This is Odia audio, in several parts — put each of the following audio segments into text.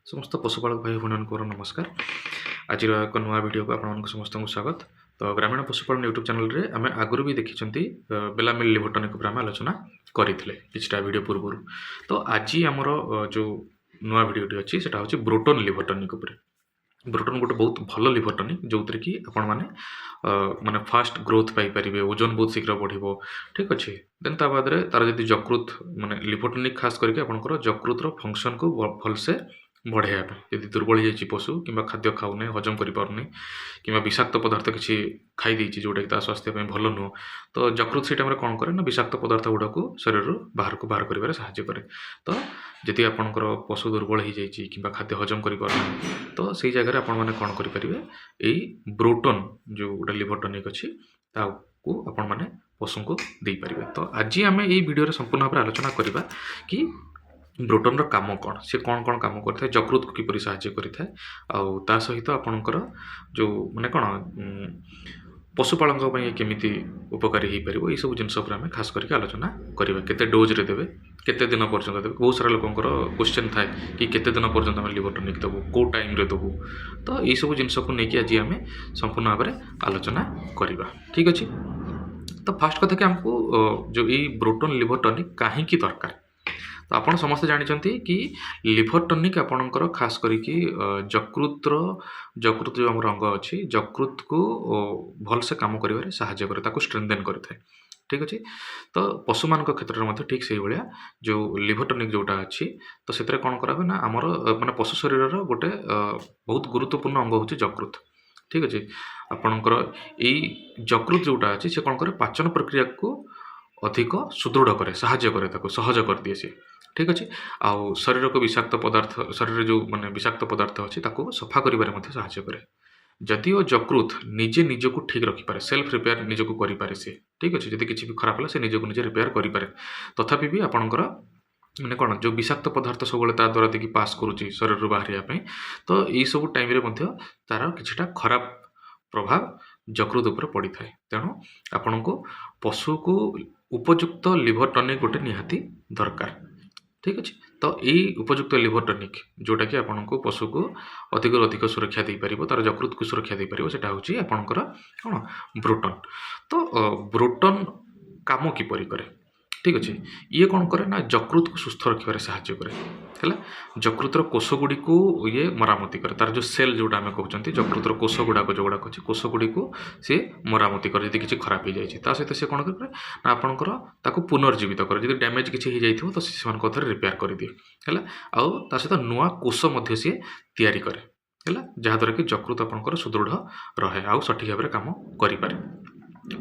समस्त पशुपालक भाई भूणको नमस्कार। आज एक नुआ वीडियो को आप समस्त को स्वागत। तो ग्रामीण पशुपालन यूट्यूब चैनल रे आम आगुरी भी देखी बेलामिल लिवर टॉनिक उपर आम आलोचना करते किछटा वीडियो पूर्व। तो आज आमर जो नुआ वीडियो अच्छी सेटा हूँ ब्रोटन लिवर टॉनिक उपर। ब्रोटन गोटे बहुत भल लिवर टॉनिक जो थी कि आपण मैंने माने फास्ट ग्रोथ पाइपर ओजन बहुत शीघ्र बढ़ो। ठीक अच्छे देन ता बाद तार जब यकृत माने लिवर टॉनिक खास करके आपंकर यकृतर फंक्शन को भलसे बढ़ाया यदि दुर्बल हो पशु कि खाद्य खाऊनी हजम करें कि विषाक्त पदार्थ किसी खाई जोटा कि स्वास्थ्य भल नुह तो यकृत से टाइम कौन करे ना विषाक्त पदार्थ गुड़ा को शरीर बाहर को बाहर कर साहाय्य करे। तो जदि आपंकर पशु दुर्बल हो जाए कि खाद्य हजम करें तो से जगह आप कौन करेंगे यही ब्रोटन जो गोटे लिवर टॉनिक अच्छी ताकू आपण मैंने पशु को दे पारे। तो आज आम यही वीडियो संपूर्ण भाव में आलोचना करवा कि ब्रोटन काम कौन सी कौन कौन कम करता है यकृत को किपरि साहाय्य करें आ सहित आपणकर जो माने कौन पशुपालन केमिति उपकारी हो पार यू जिनस आम खास करके आलोचना करवा केते डोज रे देवे केते दिन पर्यंत देवे। बहुत सारा लोकंकर क्वेश्चन थाए कि केते दिन पर्यंत आम लिवर टॉनिक देवु को टाइम रे देवु। तो यही सब जिनस को लेकिन आज आम संपूर्ण भाव में आलोचना करवा। ठीक अच्छे। तो फास्ट कथा कि आमको जो ये ब्रोटन लिवर टॉनिक कहीं दरकार तो आपन समस्ते जानते कि लिवर टॉनिक आपणकर खास करके यकृत जो आम अंग अच्छी यकृत को भलसे कम कर साहाय्य करे स्ट्रेंथेन करे। ठीक अच्छे। तो पशु मान क्षेत्र में ठीक से भाया जो लिवर टॉनिक जोटा अच्छी तो से कौन करा ना आमर माने पशु शरीर गोटे बहुत गुरुत्वपूर्ण अंग हूँ यकृत। ठीक अच्छे। आपणकर यही यकृत जोटा अच्छी से कौन करे पाचन प्रक्रिया को अधिक सुदृढ़ करे साहाय्य करे सहज कर दिए सी। ठीक अच्छे। आउ शरीर को विषाक्त पदार्थ शरीर जो माने विषाक्त पदार्थ अच्छी सफा करें साहाय्य करे। जदिओ यकृत निजे निजक ठीक रखिपारे सेल्फ रिपेयर निजक करें सी। ठीक अच्छे। जब किसी भी खराब है से निजक निजे रिपेयर करें तथापि भी आपणकर मैंने कौन जो विषाक्त पदार्थ सब द्वारा देखिए पास करुच्ची शरीर बाहर तो यही सब टाइम तार किछिटा खराब प्रभाव यकृत उपर पड़ी थाए। तेणु आपण को पशु को उपयुक्त लिवर टॉनिक गोटे निहाती दरकार। ठीक अच्छे। तो यही उपयुक्त लिवर टॉनिक जोटा कि आपण को पशु को अधिक अधिक सुरक्षा दे पारिबो तार यकृत को सुरक्षा दे पारिबो सेटा होची आपणकर कौन ब्रोटन। तो ब्रोटन काम किपरि करे। ठीक अच्छे। ये कौन करे ना यकृत को सुस्थ रखिबारे साहाय्य करे है यकृतर कोष गुड़ी को ये मरामती करे तार जो सेल जोटा आम कहते यकृतर कोष गुड़ाक जोड़ा अच्छे कोष गुड़ी को सी मरामती करे जब किसी खराब हो जाए सहित सी कौन करे ना आपंकर ताको पुनर्जीवित करे जब डैमेज किसी हो जाए तो से रिपेयर कर दिए है आउ सहित नुआ कोष सी तैयारी करे है जहाँद्वारा कि यकृत आपंकर सुदृढ़ रहे आउ सठिक भाव में कम करें।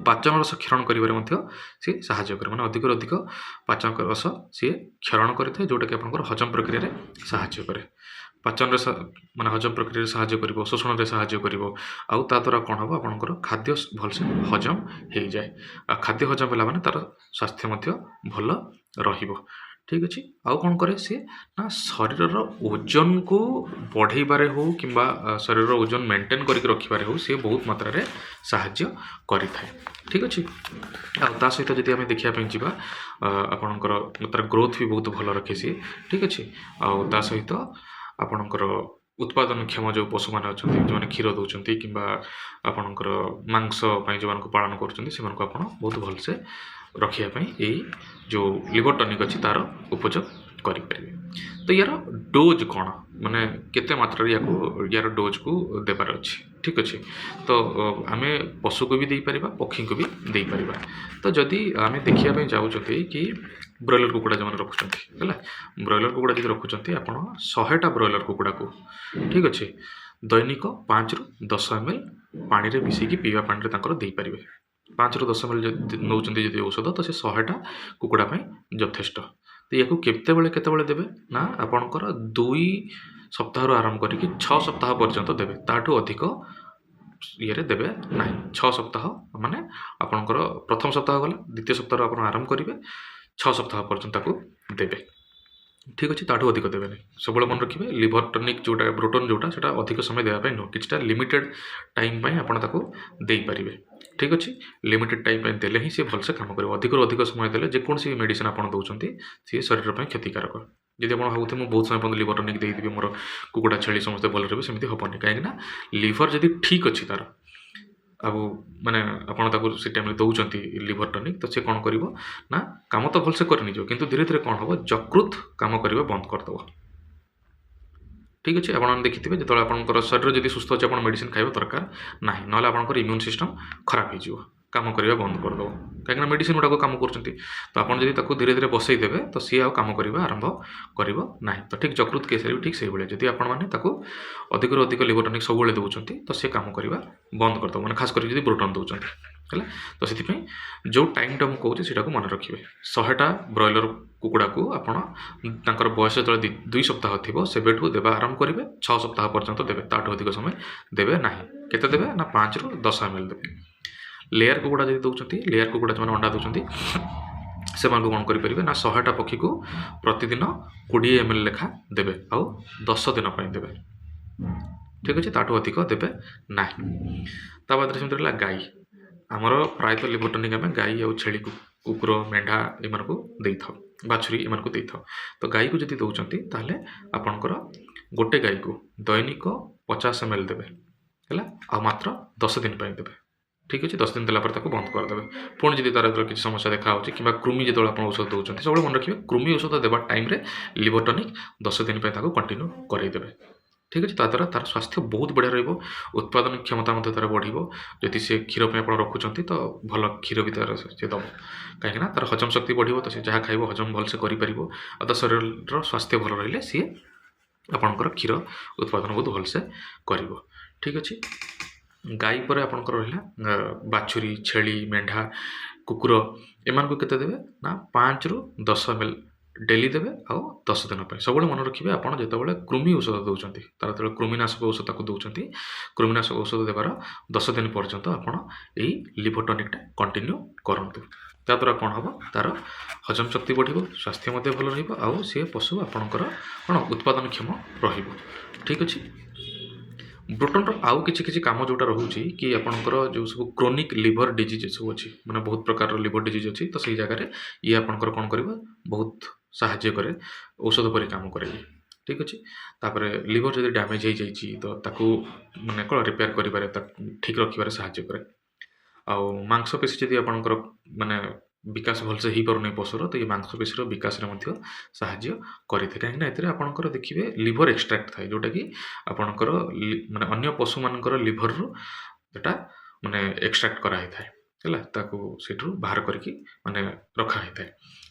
पाचन रस क्षरण कर सी साहाय्य करे माने अधिक अधिक पाचन रस सी क्षरण करें जोटा कि आपंकर हजम प्रक्रिया रे साहाय्य करे। पाचन रे माने हजम प्रक्रिया साहाय्य कर शोषण रे साहाय्य कर द्वारा कौन हम आपंकर खाद्य भलसे हजम हो जाए खाद्य हजम होला माने तार स्वास्थ्य भल रहिबो। ठीक अच्छे। आउ कौन करे सी ना शरीर ओजन को बढ़ेबारे हो कि शरीर ओजन मेंटेन करके रखिबारे हो सी बहुत मात्रा रे साहाय्य करि थाए। ठीक अच्छे। आ सहित जदि आम देखा जावा आपणकर तार ग्रोथ भी बहुत भल रखे सी। ठीक अच्छे। आ सहित आपणकर उत्पादन क्षम जो पशु मैंने अच्छा जो क्षीर दौरान कि आपणकर मांस जो पालन कर बहुत भलसे रखापी यही जो लिवर टॉनिक अच्छी तार उपयोग करें। तो यार डोज कौन माने केते मात्रा यार डोज को देवार अच्छी। ठीक अच्छे। तो आम पशु को भी दे पारिबा पक्षी को भी दे पारिबा। तो जदि आम देखा जाऊँगी कि ब्रॉयलर कुकुड़ा जो रखुच्च है ब्रॉयलर कुकुड़ा जब रखुच्च आप 100टा ब्रॉयलर कुकुड़ा को ठीक अच्छे दैनिक 5 ରୁ 10 ml पानी रे मिसेकी पीवा पानी रे दे पारिबे 5 ରୁ 10 ml नौचंती जदि औषध तो से 100टा कुकुड़ा यथेष्ट। तो या केतबेले देवे ना आपणकर 2 सप्ताह आरंभ करके 6 सप्ताह पर्यंत देवे ताठू अधिक ये देवे ना 6 सप्ताह माने आपणकर प्रथम सप्ताह गला द्वितीय सप्ताह आप आरंभ करेंगे 6 सप्ताह पर्यंत देवे। ठीक अच्छे। ताठू अधिक देवे सब मन रखिए लिवर टॉनिक जोटा ब्रोटन जोटा से अधिक समय देवाई नुह कि लिमिटेड टाइम आपको दे पारे। ठीक अच्छे। लिमिटेड टाइम देले ही सी भलसे काम कर अधिक अधिक समय देले जेकोसी मेडिसिन आप दौरान सी शरीर क्षतिकारक। ଯଦି ଆପଣ ଭାବୁଥିବେ ମୁଁ ବହୁତ ସମୟ ପର୍ଯ୍ୟନ୍ତ ଲିଭର ଟନିକ୍ ଦେଇଦେବି ମୋର କୁକୁଡ଼ା ଛେଳି ସମସ୍ତେ ଭଲ ରହିବେ, ସେମିତି ହେବନି। କାହିଁକିନା ଲିଭର ଯଦି ଠିକ୍ ଅଛି ତାର, ଆଉ ମାନେ ଆପଣ ତାକୁ ସେ ଟାଇମ୍ରେ ଦେଉଛନ୍ତି ଲିଭର ଟନିକ୍, ତ ସେ କ'ଣ କରିବ ନା କାମ ତ ଭଲସେ କରିନେଇଯିବ, କିନ୍ତୁ ଧୀରେ ଧୀରେ କ'ଣ ହେବ ଯକୃତ କାମ କରିବା ବନ୍ଦ କରିଦେବ। ଠିକ୍ ଅଛି, ଆପଣମାନେ ଦେଖିଥିବେ ଯେତେବେଳେ ଆପଣଙ୍କର ଶରୀର ଯଦି ସୁସ୍ଥ ଅଛି ଆପଣ ମେଡ଼ିସିନ୍ ଖାଇବା ଦରକାର ନାହିଁ, ନହେଲେ ଆପଣଙ୍କର ଇମ୍ୟୁନ୍ ସିଷ୍ଟମ୍ ଖରାପ ହେଇଯିବ, କାମ କରିବା ବନ୍ଦ କରିଦେବ। କାହିଁକିନା ମେଡ଼ିସିନ୍ ଗୁଡ଼ାକ କାମ କରୁଛନ୍ତି, ତ ଆପଣ ଯଦି ତାକୁ ଧୀରେ ଧୀରେ ବସେଇ ଦେବେ ତ ସିଏ ଆଉ କାମ କରିବା ଆରମ୍ଭ କରିବ ନାହିଁ। ତ ଠିକ୍ ଯକୃତ କେସ୍ରେ ବି ଠିକ୍ ସେଇଭଳିଆ, ଯଦି ଆପଣମାନେ ତାକୁ ଅଧିକରୁ ଅଧିକ ଲିଭର ଟନିକ୍ ସବୁବେଳେ ଦେଉଛନ୍ତି ତ ସେ କାମ କରିବା ବନ୍ଦ କରିଦେବ, ମାନେ ଖାସ୍ କରି ଯଦି ବ୍ରୋଟନ୍ ଦେଉଛନ୍ତି ହେଲା। ତ ସେଥିପାଇଁ ଯେଉଁ ଟାଇମ୍ଟା ମୁଁ କହୁଛି ସେଇଟାକୁ ମନେ ରଖିବେ। 100ଟା ବ୍ରଏଲର କୁକୁଡ଼ାକୁ ଆପଣ ତାଙ୍କର ବୟସ ଯେତେବେଳେ 2 ସପ୍ତାହ ଥିବ ସେବେଠୁ ଦେବା ଆରମ୍ଭ କରିବେ, 6 ସପ୍ତାହ ପର୍ଯ୍ୟନ୍ତ ଦେବେ, ତାଠୁ ଅଧିକ ସମୟ ଦେବେ ନାହିଁ। କେତେ ଦେବେ ନା 5ରୁ 10 ml ଦେବେ। ଲେୟାର କୁକୁଡ଼ା ଯଦି ଦେଉଛନ୍ତି, ଲେୟାର କୁକୁଡ଼ା ଯେଉଁମାନେ ଅଣ୍ଡା ଦେଉଛନ୍ତି ସେମାନଙ୍କୁ କ'ଣ କରିପାରିବେ ନା 100ଟା ପକ୍ଷୀକୁ ପ୍ରତିଦିନ 20 ml ଲେଖା ଦେବେ, ଆଉ 10 ଦିନ ପାଇଁ ଦେବେ। ଠିକ୍ ଅଛି, ତାଠୁ ଅଧିକ ଦେବେ ନାହିଁ। ତା ବାଦରେ ସେମିତି ରହିଲା ଗାଈ। ଆମର ପ୍ରାୟତଃ ଲିଭର ଟନିକ୍ ଆମେ ଗାଈ ଆଉ ଛେଳି, କୁକୁର, ମେଣ୍ଢା ଏମାନଙ୍କୁ ଦେଇଥାଉ, ବାଛୁରୀ ଏମାନଙ୍କୁ ଦେଇଥାଉ। ତ ଗାଈକୁ ଯଦି ଦେଉଛନ୍ତି ତାହେଲେ ଆପଣଙ୍କର ଗୋଟେ ଗାଈକୁ ଦୈନିକ 50 ml ଦେବେ ହେଲା, ଆଉ ମାତ୍ର 10 ଦିନ ପାଇଁ ଦେବେ। ଠିକ୍ ଅଛି, 10 ଦିନ ଦେଲା ପରେ ତାକୁ ବନ୍ଦ କରିଦେବେ। ପୁଣି ଯଦି ତାର କିଛି ସମସ୍ୟା ଦେଖାହେଉଛି କିମ୍ବା କୃମି ଯେତେବେଳେ ଆପଣ ଔଷଧ ଦେଉଛନ୍ତି, ସବୁବେଳେ ମନେ ରଖିବେ କୃମି ଔଷଧ ଦେବା ଟାଇମ୍ରେ ଲିଭର ଟନିକ୍ 10 ଦିନ ପାଇଁ ତାକୁ କଣ୍ଟିନ୍ୟୁ କରାଇଦେବେ। ଠିକ୍ ଅଛି, ତାଦ୍ୱାରା ତାର ସ୍ୱାସ୍ଥ୍ୟ ବହୁତ ବଢ଼ିଆ ରହିବ, ଉତ୍ପାଦନ କ୍ଷମତା ମଧ୍ୟ ତାର ବଢ଼ିବ। ଯଦି ସେ କ୍ଷୀର ପାଇଁ ଆପଣ ରଖୁଛନ୍ତି ତ ଭଲ କ୍ଷୀର ବି ତାର ସେ ଦେବ, କାହିଁକିନା ତାର ହଜମ ଶକ୍ତି ବଢ଼ିବ, ତ ସେ ଯାହା ଖାଇବ ହଜମ ଭଲସେ କରିପାରିବ, ଆଉ ତା ଶରୀରର ସ୍ୱାସ୍ଥ୍ୟ ଭଲ ରହିଲେ ସିଏ ଆପଣଙ୍କର କ୍ଷୀର ଉତ୍ପାଦନ ବହୁତ ଭଲସେ କରିବ। ଠିକ୍ ଅଛି, ଗାଈ ପରେ ଆପଣଙ୍କର ରହିଲା ବାଛୁରୀ, ଛେଳି, ମେଣ୍ଢା, କୁକୁର, ଏମାନଙ୍କୁ କେତେ ଦେବେ ନା 5ରୁ 10 ml ଡେଲି ଦେବେ, ଆଉ 10 ଦିନ ପାଇଁ। ସବୁବେଳେ ମନେ ରଖିବେ ଆପଣ ଯେତେବେଳେ କୃମି ଔଷଧ ଦେଉଛନ୍ତି, ତାର ଯେତେବେଳେ କୃମିନାଶକ ଔଷଧ ତାକୁ ଦେଉଛନ୍ତି, କୃମିନାଶକ ଔଷଧ ଦେବାର 10 ଦିନ ପର୍ଯ୍ୟନ୍ତ ଆପଣ ଏଇ ଲିଭର ଟନିକ୍ଟା କଣ୍ଟିନ୍ୟୁ କରନ୍ତୁ। ତାଦ୍ୱାରା କ'ଣ ହେବ, ତାର ହଜମ ଶକ୍ତି ବଢ଼ିବ, ସ୍ୱାସ୍ଥ୍ୟ ମଧ୍ୟ ଭଲ ରହିବ, ଆଉ ସେ ପଶୁ ଆପଣଙ୍କର କ'ଣ ଉତ୍ପାଦନକ୍ଷମ ରହିବ। ଠିକ୍ ଅଛି, ବ୍ରୋଟନ୍ର ଆଉ କିଛି କାମ ଯେଉଁଟା ରହୁଛି କି ଆପଣଙ୍କର ଯେଉଁ ସବୁ କ୍ରୋନିକ୍ ଲିଭର ଡିଜିଜ୍ ସବୁ ଅଛି, ମାନେ ବହୁତ ପ୍ରକାରର ଲିଭର ଡିଜିଜ୍ ଅଛି, ତ ସେଇ ଜାଗାରେ ଇଏ ଆପଣଙ୍କର କ'ଣ କରିବ, ବହୁତ ସାହାଯ୍ୟ କରେ, ଔଷଧ ପରି କାମ କରେ। ଠିକ୍ ଅଛି, ତାପରେ ଲିଭର ଯଦି ଡ୍ୟାମେଜ୍ ହେଇଯାଇଛି ତ ତାକୁ ମାନେ କ'ଣ ରିପେୟାର କରିବାରେ, ତାକୁ ଠିକ୍ ରଖିବାରେ ସାହାଯ୍ୟ କରେ। ଆଉ ମାଂସପେଶୀ ଯଦି ଆପଣଙ୍କର ମାନେ ବିକାଶ ଭଲସେ ହେଇପାରୁନି ପଶୁର, ତ ଏ ମାଂସପେଶୀର ବିକାଶରେ ମଧ୍ୟ ସାହାଯ୍ୟ କରିଥାଏ। କାହିଁକିନା ଏଥିରେ ଆପଣଙ୍କର ଦେଖିବେ ଲିଭର ଏକ୍ସଟ୍ରାକ୍ଟ ଥାଏ, ଯେଉଁଟାକି ଆପଣଙ୍କର ମାନେ ଅନ୍ୟ ପଶୁମାନଙ୍କର ଲିଭରରୁ ଏଟା ମାନେ ଏକ୍ସଟ୍ରାକ୍ଟ କରାହେଇଥାଏ ହେଲା, ତାକୁ ସେଇଠୁ ବାହାର କରିକି ମାନେ ରଖା ହେଇଥାଏ,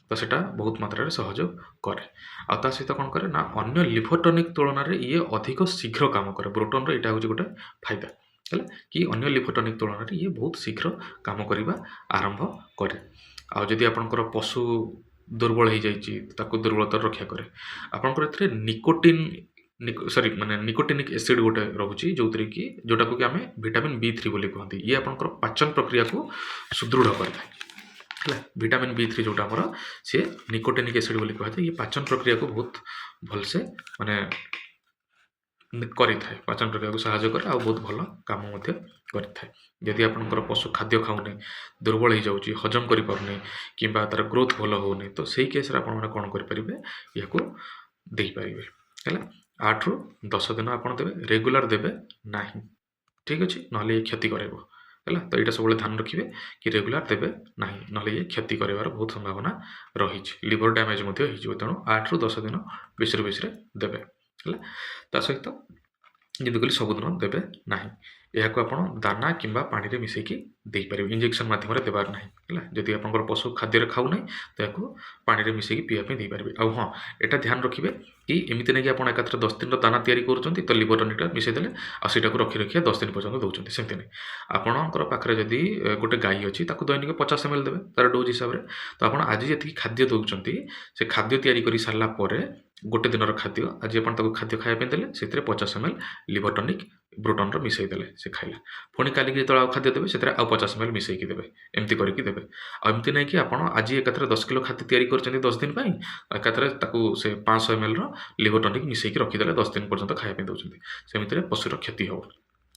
ତ ସେଇଟା ବହୁତ ମାତ୍ରାରେ ସହଯୋଗ କରେ। ଆଉ ତା ସହିତ କ'ଣ କରେ ନା ଅନ୍ୟ ଲିଭର ଟନିକ୍ ତୁଳନାରେ ଇଏ ଅଧିକ ଶୀଘ୍ର କାମ କରେ। ବ୍ରୋଟନ୍ର ଏଇଟା ହେଉଛି ଗୋଟେ ଫାଇଦା ହେଲା, କି ଅନ୍ୟ ଲିଭର ଟନିକ୍ ତୁଳନାରେ ଇଏ ବହୁତ ଶୀଘ୍ର କାମ କରିବା ଆରମ୍ଭ କରେ। ଆଉ ଯଦି ଆପଣଙ୍କର ପଶୁ ଦୁର୍ବଳ ହେଇଯାଇଛି, ତାକୁ ଦୁର୍ବଳତାରୁ ରକ୍ଷା କରେ। ଆପଣଙ୍କର ଏଥିରେ ନିକୋଟିନିକ୍ ଏସିଡ୍ ଗୋଟେ ରହୁଛି, ଯେଉଁଥିରେ କି ଯେଉଁଟାକୁ କି ଆମେ ଭିଟାମିନ୍ B3 ବୋଲି କୁହନ୍ତି। ଇଏ ଆପଣଙ୍କର ପାଚନ ପ୍ରକ୍ରିୟାକୁ ସୁଦୃଢ଼ କରିଥାଏ ହେଲା। ଭିଟାମିନ୍ B3 ଯେଉଁଟା ଆମର, ସିଏ ନିକୋଟିନିକ୍ ଏସିଡ୍ ବୋଲି କୁହାଯାଏ। ଇଏ ପାଚନ ପ୍ରକ୍ରିୟାକୁ ବହୁତ ଭଲସେ ମାନେ କରିଥାଏ, ପାଚନ ପ୍ରକ୍ରିୟାକୁ ସାହାଯ୍ୟ କରେ, ଆଉ ବହୁତ ଭଲ କାମ ମଧ୍ୟ କରିଥାଏ। ଯଦି ଆପଣଙ୍କର ପଶୁ ଖାଦ୍ୟ ଖାଉନି, ଦୁର୍ବଳ ହେଇଯାଉଛି, ହଜମ କରିପାରୁନି, କିମ୍ବା ତାର ଗ୍ରୋଥ୍ ଭଲ ହେଉନି, ତ ସେଇ କେସ୍ରେ ଆପଣମାନେ କ'ଣ କରିପାରିବେ, ଏହାକୁ ଦେଇପାରିବେ ହେଲା। 8ରୁ 10 ଦିନ ଆପଣ ଦେବେ, ରେଗୁଲାର ଦେବେ ନାହିଁ। ଠିକ୍ ଅଛି, ନହେଲେ ଇଏ କ୍ଷତି କରାଇବ ହେଲା। ତ ଏଇଟା ସବୁବେଳେ ଧ୍ୟାନ ରଖିବେ କି ରେଗୁଲାର ଦେବେ ନାହିଁ, ନହେଲେ ଇଏ କ୍ଷତି କରିବାର ବହୁତ ସମ୍ଭାବନା ରହିଛି, ଲିଭର ଡ୍ୟାମେଜ୍ ମଧ୍ୟ ହେଇଯିବ। ତେଣୁ 8ରୁ 10 ଦିନ ବେଶୀରେ ଦେବେ ହେଲା। ତା ସହିତ ଯେମିତି କହିଲି ସବୁଦିନ ଦେବେ ନାହିଁ। ଏହାକୁ ଆପଣ ଦାନା କିମ୍ବା ପାଣିରେ ମିଶାଇକି ଦେଇପାରିବେ, ଇଞ୍ଜେକ୍ସନ୍ ମାଧ୍ୟମରେ ଦେବାର ନାହିଁ ହେଲା। ଯଦି ଆପଣଙ୍କର ପଶୁ ଖାଦ୍ୟରେ ଖାଉନାହିଁ ତ ଏହାକୁ ପାଣିରେ ମିଶାଇକି ପିଇବା ପାଇଁ ଦେଇପାରିବେ। ଆଉ ହଁ, ଏଇଟା ଧ୍ୟାନ ରଖିବେ କି ଏମିତି ନାହିଁ କି ଆପଣ ଏକାଥରେ 10 ଦିନର ଦାନା ତିଆରି କରୁଛନ୍ତି, ତ ଲିଭର ଟନିକ୍ଟା ମିଶାଇ ଦେଲେ ଆଉ ସେଇଟାକୁ ରଖି 10 ଦିନ ପର୍ଯ୍ୟନ୍ତ ଦେଉଛନ୍ତି, ସେମିତି ନାହିଁ। ଆପଣଙ୍କର ପାଖରେ ଯଦି ଗୋଟେ ଗାଈ ଅଛି, ତାକୁ ଦୈନିକ 50 ml ଦେବେ ତାର ଡୋଜ୍ ହିସାବରେ। ତ ଆପଣ ଆଜି ଯେତିକି ଖାଦ୍ୟ ଦେଉଛନ୍ତି, ସେ ଖାଦ୍ୟ ତିଆରି କରି ସାରିଲା ପରେ ଗୋଟେ ଦିନର ଖାଦ୍ୟ ଆଜି ଆପଣ ତାକୁ ଖାଦ୍ୟ ଖାଇବା ପାଇଁ ଦେଲେ, ସେଥିରେ 50 ml ଲିଭର ଟନିକ୍ ବ୍ରୋଟନ୍ର ମିଶାଇ ଦେଲେ, ସେ ଖାଇଲା। ପୁଣି କାଲିକି ଯେତେବେଳେ ଆଉ ଖାଦ୍ୟ ଦେବେ, ସେଥିରେ ଆଉ 50 ml ମିଶାଇକି ଦେବେ, ଏମିତି କରିକି ଦେବେ। ଆଉ ଏମିତି ନାହିଁ କି ଆପଣ ଆଜି ଏକାଥରେ 10 କିଲୋ ଖାଦ୍ୟ ତିଆରି କରିଛନ୍ତି 10 ଦିନ ପାଇଁ, ଏକାଥରେ ତାକୁ ସେ 500 mlର ଲିଭର ଟନିକ୍ ମିଶାଇକି ରଖିଦେଲେ 10 ଦିନ ପର୍ଯ୍ୟନ୍ତ ଖାଇବା ପାଇଁ ଦେଉଛନ୍ତି, ସେମିତିରେ ପଶୁର କ୍ଷତି ହେବ।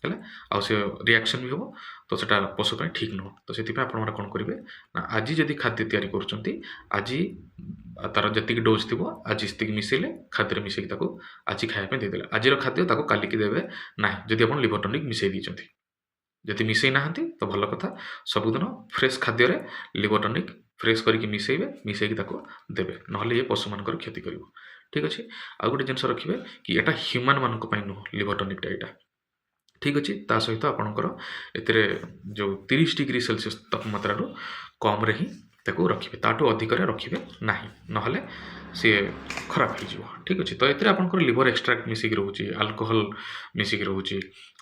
ହେଲା ଆଉ ସେ ରିଆକ୍ସନ୍ ବି ହେବ ତ ସେଇଟା ପଶୁ ପାଇଁ ଠିକ୍ ନୁହଁ। ତ ସେଥିପାଇଁ ଆପଣମାନେ କ'ଣ କରିବେ ନା ଆଜି ଯଦି ଖାଦ୍ୟ ତିଆରି କରୁଛନ୍ତି ଆଜି ତାର ଯେତିକି ଡୋଜ୍ ଥିବ ଆଜି ସେତିକି ମିଶାଇଲେ ଖାଦ୍ୟରେ ମିଶାଇକି ତାକୁ ଆଜି ଖାଇବା ପାଇଁ ଦେଇଦେଲେ। ଆଜିର ଖାଦ୍ୟ ତାକୁ କାଲିକି ଦେବେ ନାହିଁ ଯଦି ଆପଣ ଲିଭର ଟନିକ୍ ମିଶାଇ ଦେଇଛନ୍ତି। ଯଦି ମିଶାଇ ନାହାନ୍ତି ତ ଭଲ କଥା, ସବୁଦିନ ଫ୍ରେଶ୍ ଖାଦ୍ୟରେ ଲିଭର ଟନିକ୍ ଫ୍ରେଶ୍ କରିକି ମିଶାଇବେ, ମିଶାଇକି ତାକୁ ଦେବେ, ନହେଲେ ଇଏ ପଶୁମାନଙ୍କର କ୍ଷତି କରିବ। ଠିକ୍ ଅଛି। ଆଉ ଗୋଟେ ଜିନିଷ ରଖିବେ କି ଏଇଟା ହ୍ୟୁମାନ୍‌ମାନଙ୍କ ପାଇଁ ନୁହଁ ଲିଭର ଟନିକ୍‌ଟା ଏଇଟା। ଠିକ୍ ଅଛି। ତା ସହିତ ଆପଣଙ୍କର ଏଥିରେ ଯେଉଁ 30°C ତାପମାତ୍ରାରୁ କମ୍‌ରେ ହିଁ ତାକୁ ରଖିବେ, ତାଠୁ ଅଧିକରେ ରଖିବେ ନାହିଁ, ନହେଲେ ସିଏ ଖରାପ ହେଇଯିବ। ଠିକ୍ ଅଛି। ତ ଏଥିରେ ଆପଣଙ୍କର ଲିଭର ଏକ୍ସଟ୍ରାକ୍ଟ ମିଶିକି ରହୁଛି, ଆଲକୋହଲ ମିଶିକି ରହୁଛି,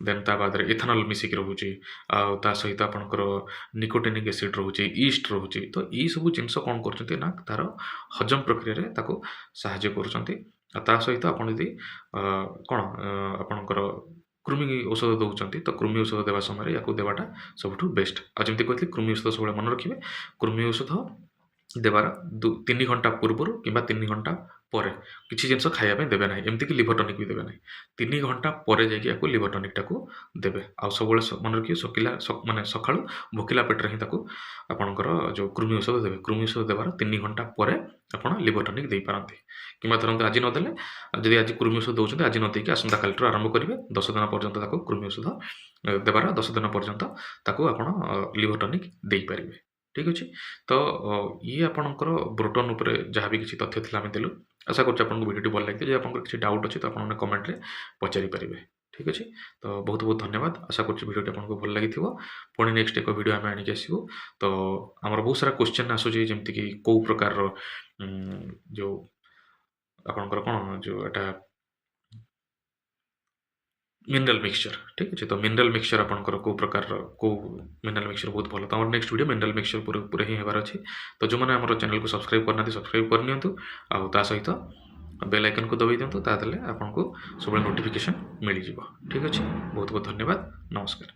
ଦେନ୍ ତା ବାଦରେ ଇଥାନଲ୍ ମିଶିକି ରହୁଛି, ଆଉ ତା ସହିତ ଆପଣଙ୍କର ନିକୋଟିନିକ୍ ଏସିଡ୍ ରହୁଛି, ଇଷ୍ଟ ରହୁଛି। ତ ଏଇ ସବୁ ଜିନିଷ କ'ଣ କରୁଛନ୍ତି ନା ତାର ହଜମ ପ୍ରକ୍ରିୟାରେ ତାକୁ ସାହାଯ୍ୟ କରୁଛନ୍ତି। ଆଉ ତା ସହିତ ଆପଣ ଯଦି କ'ଣ ଆପଣଙ୍କର କୃମି ଔଷଧ ଦେଉଛନ୍ତି ତ କୃମି ଔଷଧ ଦେବା ସମୟରେ ୟାକୁ ଦେବାଟା ସବୁଠୁ ବେଷ୍ଟ। ଆଉ ଯେମିତି କହିଥିଲି କୃମି ଔଷଧ ସବୁବେଳେ ମନେ ରଖିବେ, କୃମି ଔଷଧ ଦେବାର 3 ଘଣ୍ଟା ପୂର୍ବରୁ କିମ୍ବା 3 ଘଣ୍ଟା ପରେ କିଛି ଜିନିଷ ଖାଇବା ପାଇଁ ଦେବେ ନାହିଁ, ଏମିତିକି ଲିଭର ଟନିକ୍ ବି ଦେବେ ନାହିଁ। 3 ଘଣ୍ଟା ପରେ ଯାଇକି ୟାକୁ ଲିଭର ଟନିକ୍‌ଟାକୁ ଦେବେ। ଆଉ ସବୁବେଳେ ମନେ ରଖିବେ ମାନେ ସକାଳୁ ଭୋକିଲା ପେଟରେ ହିଁ ତାକୁ ଆପଣଙ୍କର ଯେଉଁ କୃମି ଔଷଧ ଦେବେ। କୃମି ଔଷଧ ଦେବାର 3 ଘଣ୍ଟା ପରେ ଆପଣ ଲିଭର ଟନିକ୍ ଦେଇପାରନ୍ତି। କିମ୍ବା ଧରନ୍ତୁ ଆଜି ନଦେଲେ, ଯଦି ଆଜି କୃମି ଔଷଧ ଦେଉଛନ୍ତି ଆଜି ନ ଦେଇକି ଆସନ୍ତାକାଲିଠାରୁ ଆରମ୍ଭ କରିବେ, 10 ଦିନ ପର୍ଯ୍ୟନ୍ତ ତାକୁ କୃମି ଔଷଧ ଦେବାର 10 ଦିନ ପର୍ଯ୍ୟନ୍ତ ତାକୁ ଆପଣ ଲିଭର ଟନିକ୍ ଦେଇପାରିବେ। ଠିକ୍ ଅଛି। ତ ଇଏ ଆପଣଙ୍କର ବ୍ରୋଟନ୍ ଉପରେ ଯାହା ବି କିଛି ତଥ୍ୟ ଥିଲା ଆମେ ଦେଲୁ। ଆଶା କରୁଛି ଆପଣଙ୍କୁ ଭିଡ଼ିଓଟି ଭଲ ଲାଗିଥିବ। ଯଦି ଆପଣଙ୍କର କିଛି ଡାଉଟ୍ ଅଛି ତ ଆପଣମାନେ କମେଣ୍ଟରେ ପଚାରି ପାରିବେ। ଠିକ୍ ଅଛି। ତ ବହୁତ ବହୁତ ଧନ୍ୟବାଦ। ଆଶା କରୁଛି ଭିଡ଼ିଓଟି ଆପଣଙ୍କୁ ଭଲ ଲାଗିଥିବ। ପୁଣି ନେକ୍ସଟ ଏକ ଭିଡ଼ିଓ ଆମେ ଆଣିକି ଆସିବୁ। ତ ଆମର ବହୁତ ସାରା କ୍ୱେଶ୍ଚନ୍ ଆସୁଛି, ଯେମିତିକି କେଉଁ ପ୍ରକାରର ଯେଉଁ ଆପଣଙ୍କର କ'ଣ ଯେଉଁ ଏଟା ମିନେରାଲ୍ ମିକ୍ସଚର। ଠିକ୍ ଅଛି। ତ ମିନେରାଲ୍ ମିକ୍ସଚର ଆପଣଙ୍କର କେଉଁ ପ୍ରକାରର କେଉଁ ମିନେରାଲ୍ ମିକ୍ସଚର ବହୁତ ଭଲ। ତ ଆମର ନେକ୍ସଟ ଭିଡ଼ିଓ ମିନେରାଲ୍ ମିକ୍ସଚର ଉପରେ ହିଁ ହେବାର ଅଛି। ତ ଯେଉଁମାନେ ଆମର ଚ୍ୟାନେଲକୁ ସବସ୍କ୍ରାଇବ୍ କରିନାହାନ୍ତି ସବସ୍କ୍ରାଇବ୍ କରିନିଅନ୍ତୁ, ଆଉ ତା ସହିତ ବେଲ୍ ଆଇକନ୍‌କୁ ଦବାଇ ଦିଅନ୍ତୁ, ତା ଦେଲେ ଆପଣଙ୍କୁ ସବୁବେଳେ ନୋଟିଫିକେସନ୍ ମିଳିଯିବ। ଠିକ୍ ଅଛି। ବହୁତ ବହୁତ ଧନ୍ୟବାଦ। ନମସ୍କାର।